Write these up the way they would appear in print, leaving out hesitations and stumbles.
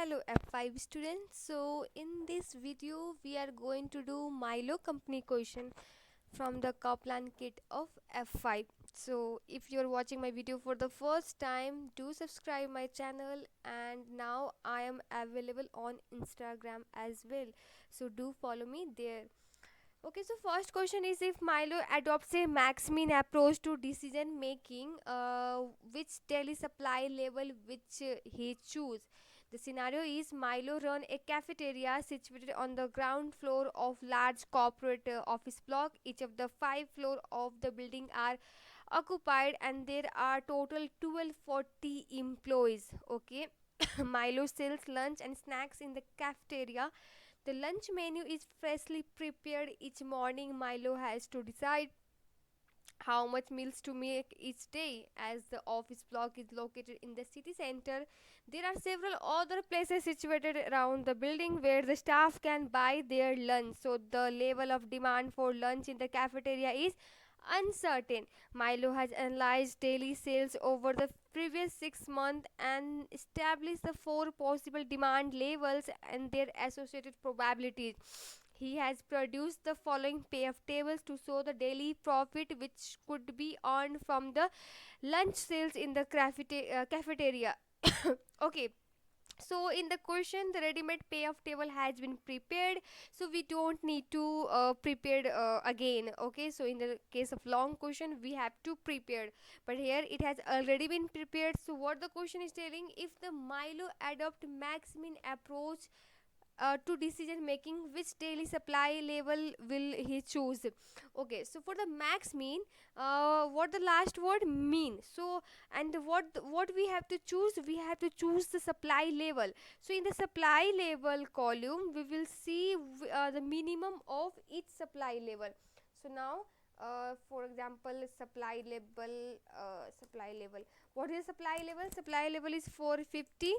Hello F5 students. So in this video we are going to do Mylo company question from the Kaplan kit of F5. So if you're watching my video for the first time, do subscribe my channel, and now I am available on Instagram as well. So do follow me there. Okay, so first question is, if Mylo adopts a max mean approach to decision making, which daily supply level which he choose? The scenario is Mylo run a cafeteria situated on the ground floor of large corporate office block. Each of the 5 floors of the building are occupied and there are total 1240 employees. Okay, Mylo sells lunch and snacks in the cafeteria. The lunch menu is freshly prepared each morning. Mylo has to decide how much meals to make each day. As the office block is located in the city center, there are several other places situated around the building where the staff can buy their lunch. So the level of demand for lunch in the cafeteria is uncertain. Mylo has analyzed daily sales over the previous 6 months and established the four possible demand levels and their associated probabilities. He has produced the following payoff tables to show the daily profit which could be earned from the lunch sales in the cafeteria. Okay, so in the question the ready-made payoff table has been prepared, so we don't need to prepare again. Okay, so in the case of long question we have to prepare, but here it has already been prepared. So what the question is telling, if the Mylo adopt max min approach to decision making, which daily supply level will he choose? Okay, so for the max mean, what the last word mean? So and what we have to choose, we have to choose the supply level. So in the supply level column we will see the minimum of each supply level. So now for example, supply level, what is supply level? Supply level is 450,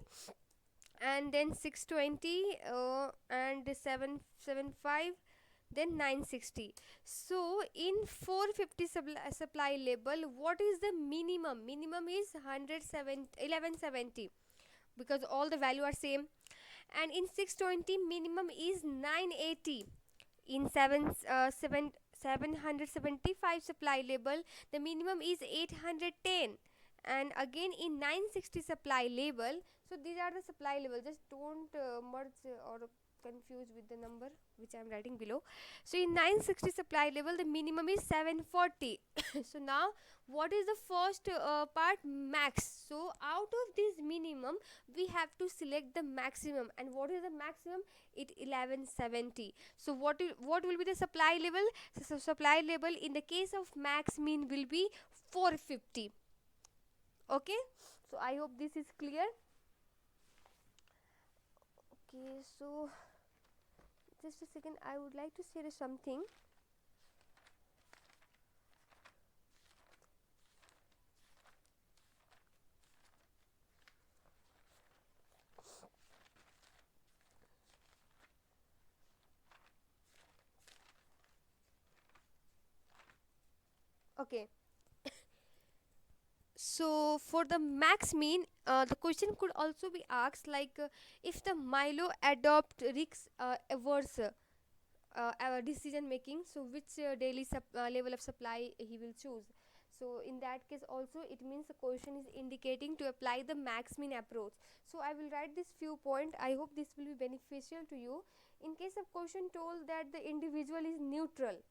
and then 620, and 775, then 960. So in 450 supply label, what is the minimum is 1170, because all the value are same. And in 620 minimum is 980. In 775 supply label, the minimum is 810. And again in 960 supply label, so these are the supply level, just don't merge or confuse with the number which I am writing below. So in 960 supply level the minimum is 740. So now what is the first part? Max. So out of this minimum we have to select the maximum, and what is the maximum? It 1170. So what will be the supply level? So supply level in the case of max mean will be 450. Okay, so I hope this is clear. Okay, so just a second, I would like to share something. Okay, so for the max mean, the question could also be asked like, if the Mylo adopt risk averse decision making, so which daily level of supply he will choose? So in that case also it means the question is indicating to apply the max min approach. So I will write this few point, I hope this will be beneficial to you. In case of question told that the individual is neutral,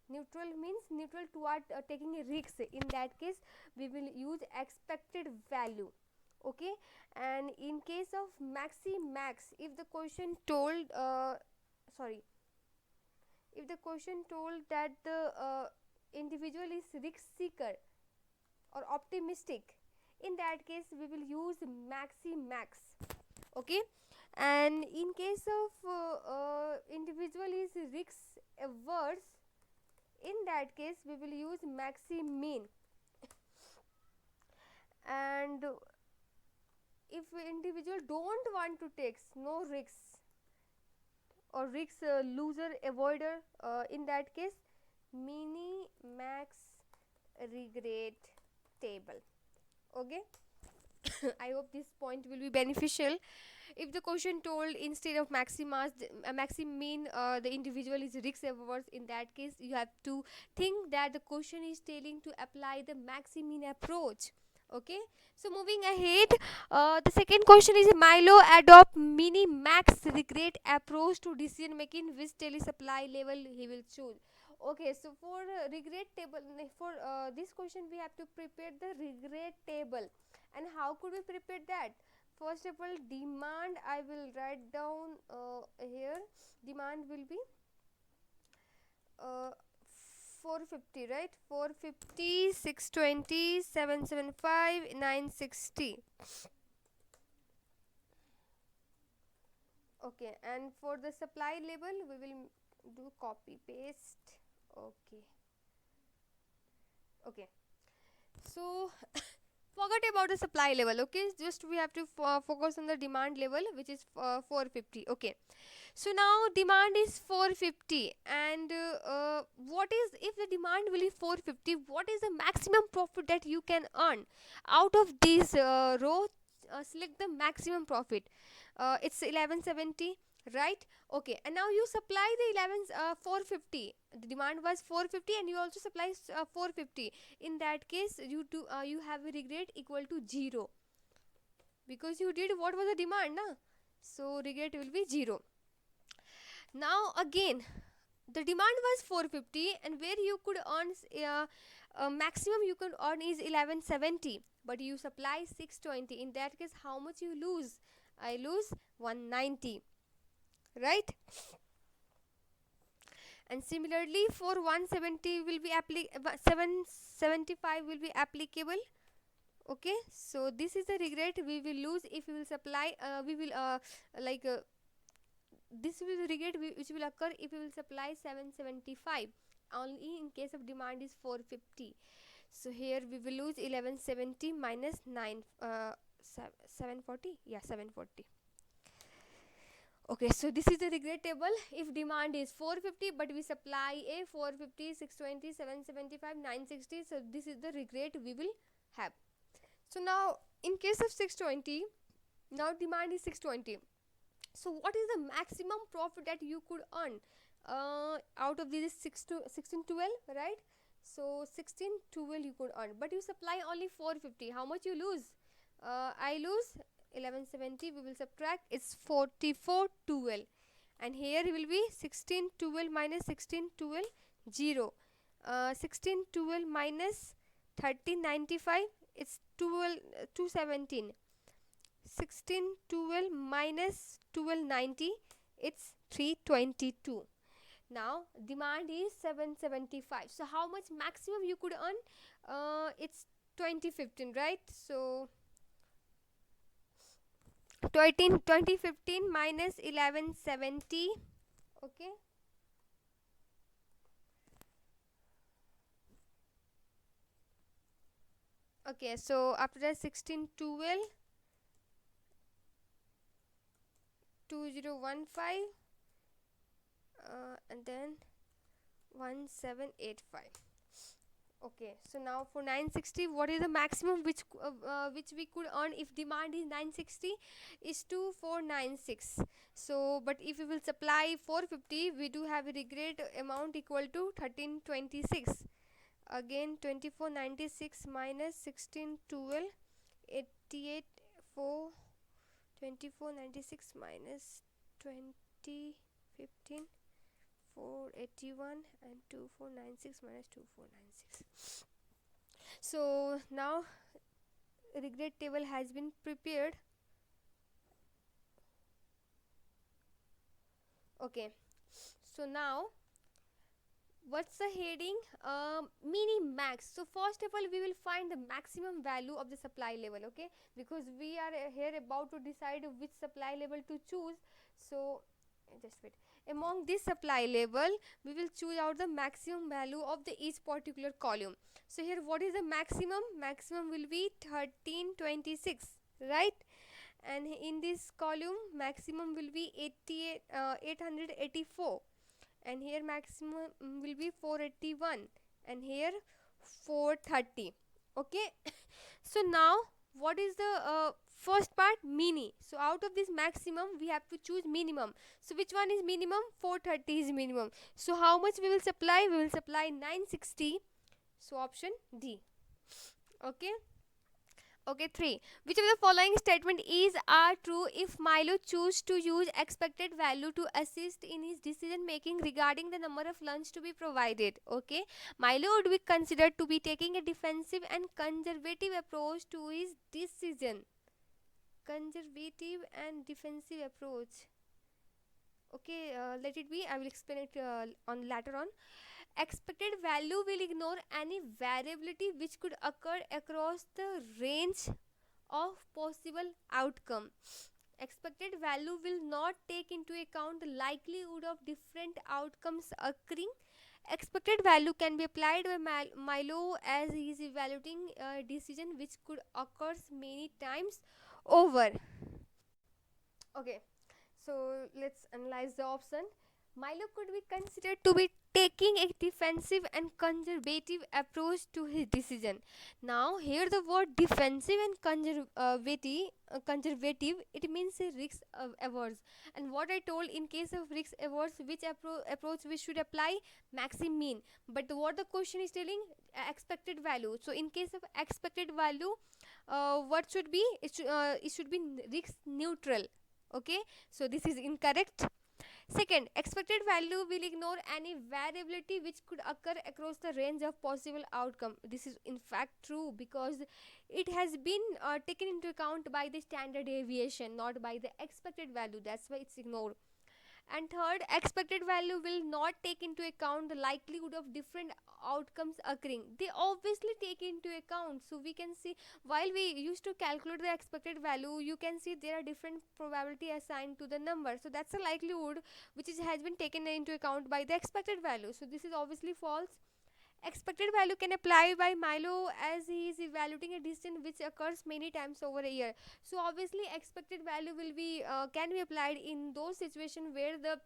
neutral means neutral toward taking a risk, in that case we will use expected value. Okay, and in case of maxi max, if the question told sorry, if the question told that the individual is risk seeker or optimistic, in that case we will use maxi max. Okay, and in case of individual is risk averse, in that case we will use maxi mean. And if individual don't want to take no risks or risk loser avoider, in that case mini max regret table. Okay, I hope this point will be beneficial. If the question told instead of maximas, maxim mean the individual is risk averse, in that case you have to think that the question is telling to apply the maximin approach. Okay, so moving ahead, the second question is Mylo adopt mini max regret approach to decision making, which daily supply level he will choose. Okay, so for regret table, for this question we have to prepare the regret table. And how could we prepare that? First of all, demand I will write down here. Demand will be uh, 450, right? 450, 620, 775, 960. Okay, and for the supply label we will do copy paste. Okay, okay, so forget about the supply level. Okay, just we have to focus on the demand level, which is 450. Okay, so now demand is 450, and what is, if the demand will be 450, what is the maximum profit that you can earn out of this row? Select the maximum profit. It's 1170, right? Okay, and now you supply the 450. The demand was 450 and you also supply 450. In that case you do you have a regret equal to 0, because you did what was the demand, na? So regret will be 0. Now again, the demand was 450 and where you could earn maximum you could earn is 1170, but you supply 620. In that case how much you lose? I lose 190, right? And similarly for 170 will be 775 will be applicable. Okay, so this is the regret we will lose if we will supply we will like this will be the regret which will occur if we will supply 775 only in case of demand is 450. So here we will lose 1170 minus 9 740, yeah, 740. Okay, so this is the regret table. If demand is 450 but we supply a 450, 620, 775, 960, so this is the regret we will have. So now in case of 620, now demand is 620, so what is the maximum profit that you could earn out of this 1612, right? So 1612 you could earn, but you supply only 450. How much you lose? I lose 1170. We will subtract, it's 4412, and here will be 1612 minus 1612, 0. 1612 minus 1395, it's 12 217. 1612 minus 1290, it's 322. Now demand is 775, so how much maximum you could earn? It's 2015, right? So 2015 minus 1170. Okay, okay, so after that 1612, 2015, and then 1785. Okay, so now for 960, what is the maximum which we could earn if demand is 960? Is 2496. So but if we will supply 450, we do have a regret amount equal to 1326. Again 2496 minus 1612, 88 4, 2496 minus 2015, 481, and 2496 minus 2496. So now regret table has been prepared. Okay, so now what's the heading? Mini max. So first of all we will find the maximum value of the supply level. Okay, because we are here about to decide which supply level to choose. So just wait, among this supply level we will choose out the maximum value of the each particular column. So here what is the maximum? Maximum will be 1326, right? And in this column maximum will be 884, and here maximum will be 481, and here 430. Okay, so now what is the first part mini. So out of this maximum we have to choose minimum. So which one is minimum? 430 is minimum. So how much we will supply? We will supply 960. So option D. Okay. Okay, 3. Which of the following statement is are true if Mylo choose to use expected value to assist in his decision making regarding the number of lunch to be provided? Okay. Mylo would be considered to be taking a defensive and conservative approach to his decision. Conservative and defensive approach. Okay, let it be. I will explain it on later on. Expected value will ignore any variability which could occur across the range of possible outcome. Expected value will not take into account the likelihood of different outcomes occurring. Expected value can be applied by Mylo as he is evaluating a decision which could occur many times over. Okay, so let's analyze the option. Mylo could be considered to be taking a defensive and conservative approach to his decision. Now, here the word defensive and conservative, it means a risk averse. And what I told, in case of risk averse, which approach we should apply? Maximum mean. But what the question is telling? Expected value. So in case of expected value, what should be? It should be risk neutral. Okay, so this is incorrect. Second, expected value will ignore any variability which could occur across the range of possible outcome. This is in fact true because it has been taken into account by the standard deviation, not by the expected value. That's why it's ignored. And third, expected value will not take into account the likelihood of different outcomes occurring. They obviously take into account. So we can see, while we used to calculate the expected value, you can see there are different probability assigned to the number. So that's a likelihood which has been taken into account by the expected value. So this is obviously false. Expected value can apply by Mylo as he is evaluating a decision which occurs many times over a year. So obviously expected value will be can be applied in those situations where the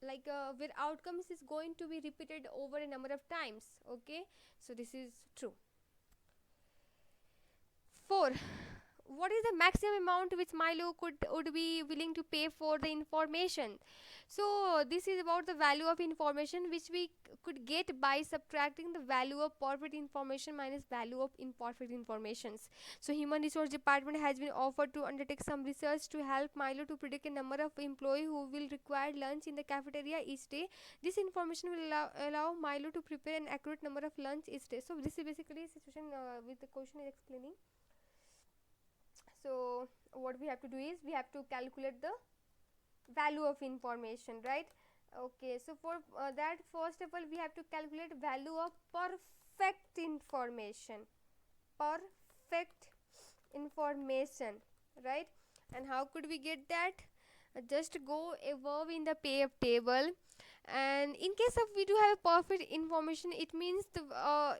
like where outcomes is going to be repeated over a number of times. Okay, so this is true. 4. What is the maximum amount which Mylo would be willing to pay for the information? So this is about the value of information which we could get by subtracting the value of perfect information minus value of imperfect informations. So human resource department has been offered to undertake some research to help Mylo to predict a number of employees who will require lunch in the cafeteria each day. This information will allow Mylo to prepare an accurate number of lunch each day. So this is basically a situation with the question is explaining. So what we have to do is we have to calculate the value of information, right? Okay, so for that, first of all we have to calculate value of perfect information. Perfect information, right? And how could we get that? Just go above in the pay up table, and in case of we do have a perfect information, it means the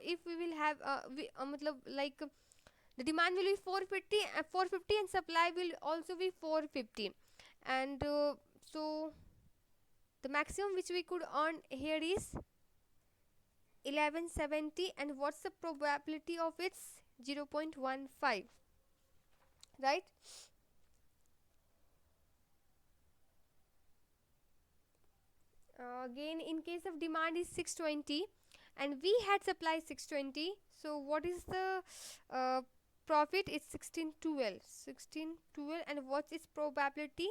if we will have like the demand will be 450 and supply will also be 450. And so the maximum which we could earn here is 1170, and what's the probability of its 0.15, right? Again, in case of demand is 620 and we had supply 620, so what is the profit? It's 1612, and what's its probability?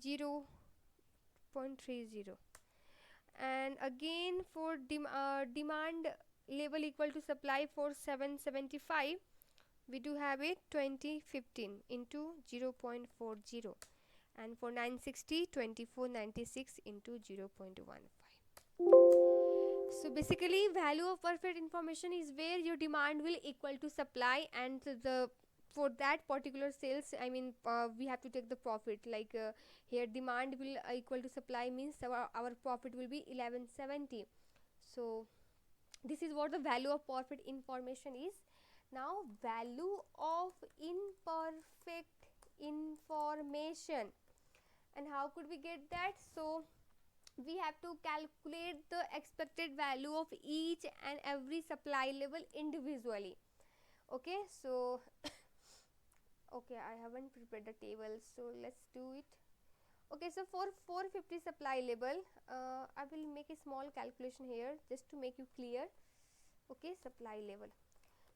0.30. And again, for demand level equal to supply for 775, we do have it 2015 into 0.40, and for 960 2496 into 0.15. So basically value of perfect information is where your demand will equal to supply, and the for that particular sales, I mean we have to take the profit, like here demand will equal to supply means our profit will be 1170. So this is what the value of perfect information is. Now value of imperfect information, and how could we get that? So we have to calculate the expected value of each and every supply level individually. Okay, so okay, I haven't prepared the table, so let's do it. Okay, so for 450 supply level, I will make a small calculation here just to make you clear. Okay, supply level.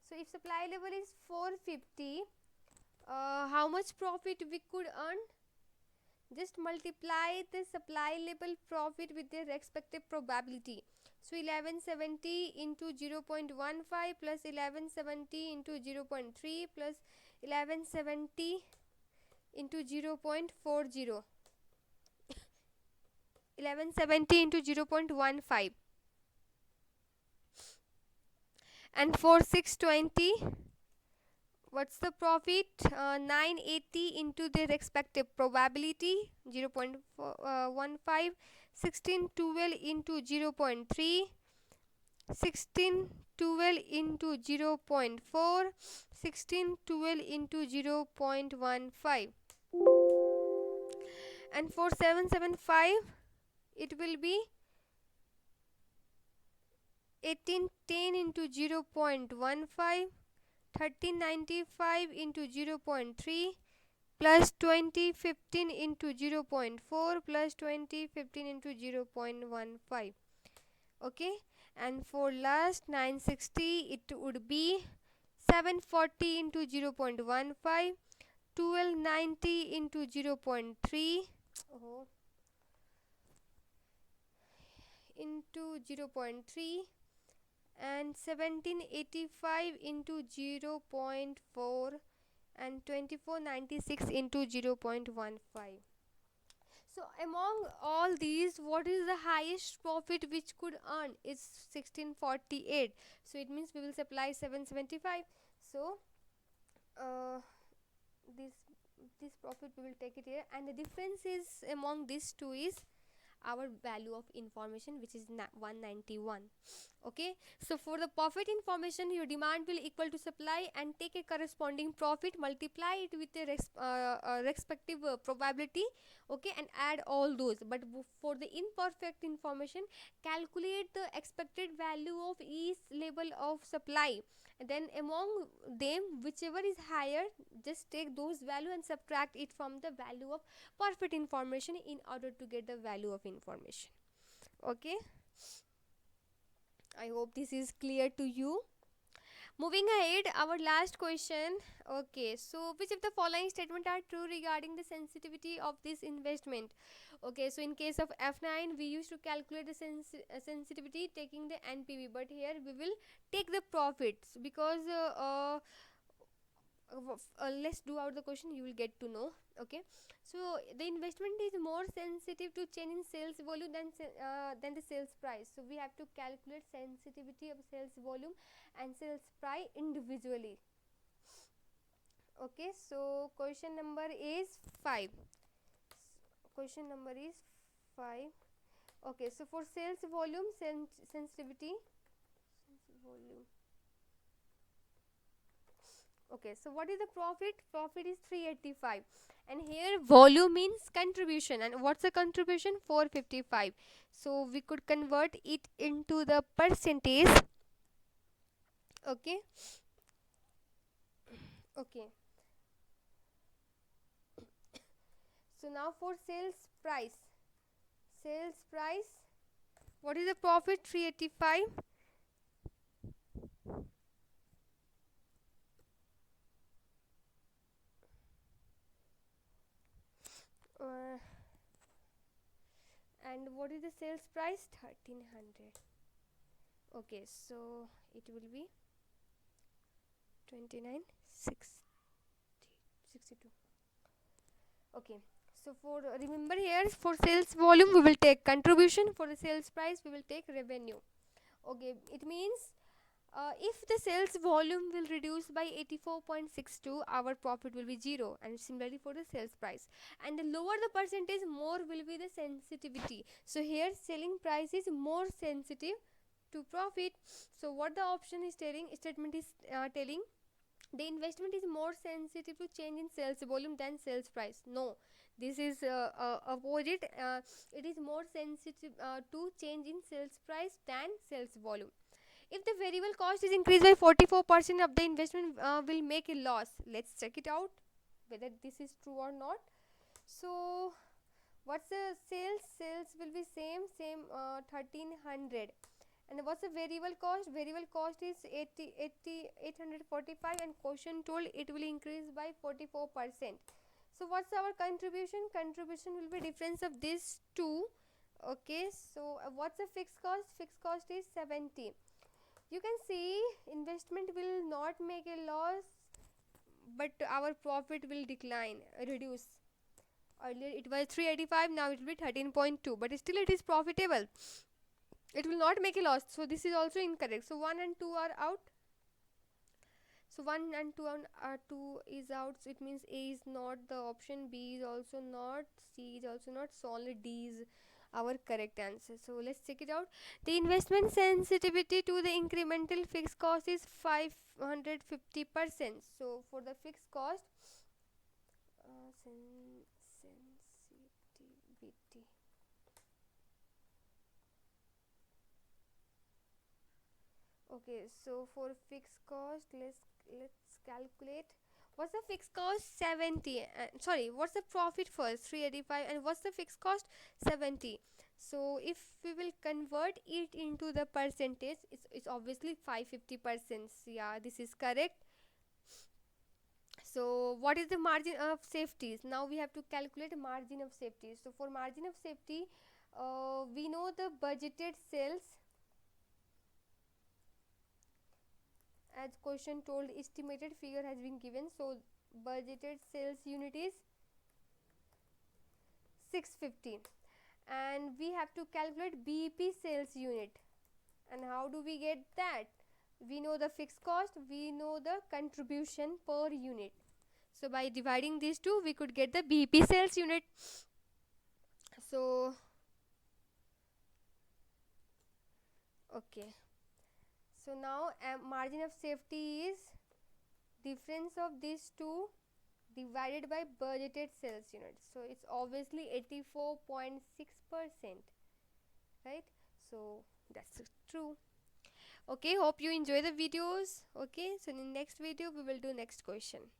So if supply level is 450, how much profit we could earn? Just multiply the supply level profit with their respective probability. So 1170 into 0.15 plus 1170 into 0.3 plus 1170 into 0.40, 1170 into 0.15, and for 620, what's the profit? 980 into their respective probability, 0.15, 1612 into 0.3, 1612 into 0.4, 1612 into 0.15, and for 775 it will be 1810 into 0.15, 1395 into 0.3 plus 2015 into 0.4 plus 2015 into 0.15. Okay, and for last 960 it would be 740 into 0.15, 1290 into 0.3 into 0.3 and 1785 into 0.4 and 2496 into 0.15. So among all these, what is the highest profit which could earn? Is 1648. So it means we will supply 775. So this this profit we will take it here, and the difference is among these two is our value of information, which is 191. Okay, so for the profit information, your demand will equal to supply, and take a corresponding profit, multiply it with the respective probability. Okay, and add all those. But for the imperfect information, calculate the expected value of each level of supply, and then among them whichever is higher, just take those value and subtract it from the value of perfect information in order to get the value of information. Okay, I hope this is clear to you. Moving ahead, our last question. Okay, so which of the following statements are true regarding the sensitivity of this investment? Okay, so in case of F9, we used to calculate the sensitivity taking the NPV, but here we will take the profits, because let's do out the question, you will get to know. Okay, so the investment is more sensitive to change in sales volume than the sales price, so we have to calculate sensitivity of sales volume and sales price individually. Okay, so question number is 5. Question number is 5. Okay, so for sales volume sensitivity, volume. Okay, so what is the profit? Profit is 385, and here volume means contribution, and what's the contribution? 455. So we could convert it into the percentage. Okay, okay, so now for sales price, what is the profit? 385. And what is the sales price? 1300. Okay, so it will be 29,662. Okay, so for remember here, for sales volume we will take contribution, for the sales price we will take revenue. Okay, it means if the sales volume will reduce by 84.62, our profit will be 0, and similarly for the sales price. And the lower the percentage, more will be the sensitivity. So here selling price is more sensitive to profit. So what the option is telling, statement is telling, The investment is more sensitive to change in sales volume than sales price. No, this is opposite. It is more sensitive to change in sales price than sales volume. If the variable cost is increased by 44% of the investment will make a loss. Let's check it out whether this is true or not. So what's the sales? Sales will be same 1300. And what's the variable cost? Variable cost is 845, and quotient told it will increase by 44%. So what's our contribution? Contribution will be difference of these two. Okay, so what's the fixed cost? Fixed cost is 70. You can see investment will not make a loss, but our profit will decline, reduce. Earlier it was 385, now it will be 13.2, but still it is profitable. It will not make a loss, so this is also incorrect. So 1 and 2 are out. So 1 and 2 are 2 is out, so it means A is not the option, B is also not, C is also not, so only D is our correct answer. So let's check it out. The investment sensitivity to the incremental fixed cost is 550%. So for the fixed cost, sensitivity. Okay, so for fixed cost, let's calculate. What's the fixed cost? 70. Sorry, what's the profit first? 385, and what's the fixed cost? 70. So if we will convert it into the percentage, it's obviously 550%. Yeah, this is correct. So what is the margin of safety? Now we have to calculate margin of safety. So for margin of safety, we know the budgeted sales. As question told, estimated figure has been given, so budgeted sales unit is 650, and we have to calculate BP sales unit. And how do we get that? We know the fixed cost, we know the contribution per unit, so by dividing these two we could get the BP sales unit. So okay, so now margin of safety is difference of these two divided by budgeted sales units, so it's obviously 84.6%, right? So that's true. Okay, hope you enjoy the videos. Okay, so in the next video we will do next question.